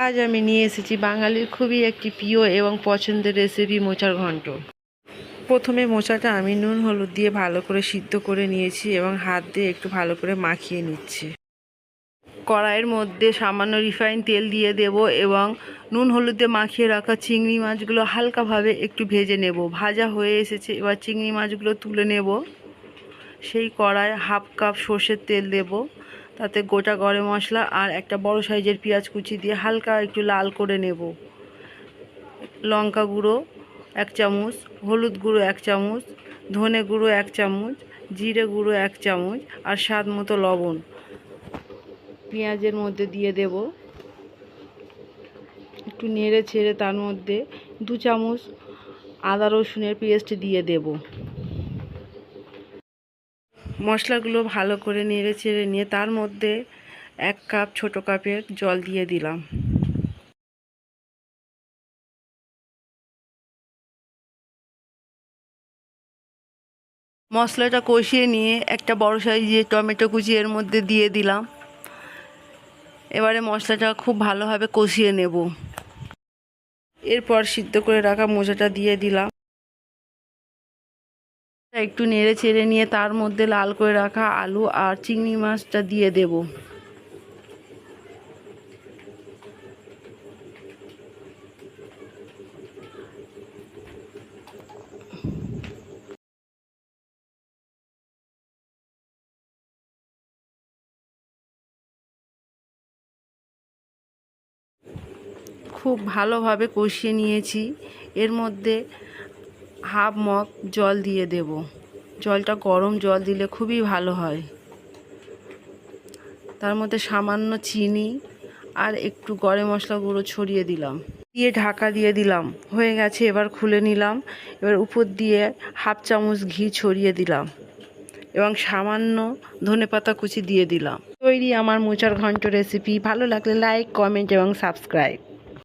আজ আমি নিয়ে এসেছি বাঙালির খুবই একটি প্রিয় এবং পছন্দের রেসিপি মোচার ঘন্ট। প্রথমে মোচাটা আমি নুন হলুদ দিয়ে ভালো করে সিদ্ধ করে নিয়েছি এবং হাত দিয়ে একটু ভালো করে মাখিয়ে নিচ্ছি। কড়াইয়ের মধ্যে সামান্য রিফাইন তেল দিয়ে দেব এবং নুন হলুদ দিয়ে মাখিয়ে রাখা চিংড়ি মাছগুলো হালকাভাবে একটু ভেজে নেব। ভাজা হয়ে এসেছে, এবার চিংড়ি মাছগুলো তুলে নেব। সেই কড়ায় হাফ কাপ সর্ষের তেল দেব, তাতে গোটা গরম মশলা আর একটা বড় সাইজের পেঁয়াজ কুচি দিয়ে হালকা একটু লাল করে নেব। লঙ্কা গুঁড়ো 1 চামচ, হলুদ গুঁড়ো 1 চামচ, ধনে গুঁড়ো 1 চামচ, জিরে গুঁড়ো 1 চামচ আর স্বাদ মতো লবণ পেঁয়াজের মধ্যে দিয়ে দেব। একটু নেড়ে ছেড়ে তার মধ্যে 2 চামচ আদা রসুনের পেস্ট দিয়ে দেব। মশলাগুলো ভালো করে নেড়ে চেড়ে নিয়ে তার মধ্যে 1 কাপ ছোট কাপের জল দিয়ে দিলাম। মশলাটা কষিয়ে নিয়ে একটা বড় সাইজের টমেটো কুচি এর মধ্যে দিয়ে দিলাম। এবারে মশলাটা খুব ভালোভাবে কষিয়ে নেব। এরপর সিদ্ধ করে রাখা মোচাটা দিয়ে দিলাম। একটু নেড়ে চেড়ে নিয়ে তার মধ্যে লাল করে রাখা আলু আর চিংড়ি মাছটা দিয়ে দেব। খুব ভালোভাবে কষিয়ে নিয়েছি। এর মধ্যে হাফ মগ জল দিয়ে দেব। জলটা গরম জল দিলে খুবই ভালো হয়। তার মধ্যে সামান্য চিনি আর একটু গরম মশলা গুঁড়ো ছড়িয়ে দিলাম, দিয়ে ঢাকা দিয়ে দিলাম। হয়ে গেছে, এবার খুলে নিলাম। এবার উপর দিয়ে হাফ চামচ ঘি ছড়িয়ে দিলাম এবং সামান্য ধনেপাতা কুচি দিয়ে দিলাম। তৈরি আমার মোচার ঘন্ট রেসিপি। ভালো লাগলে লাইক, কমেন্ট এবং সাবস্ক্রাইব।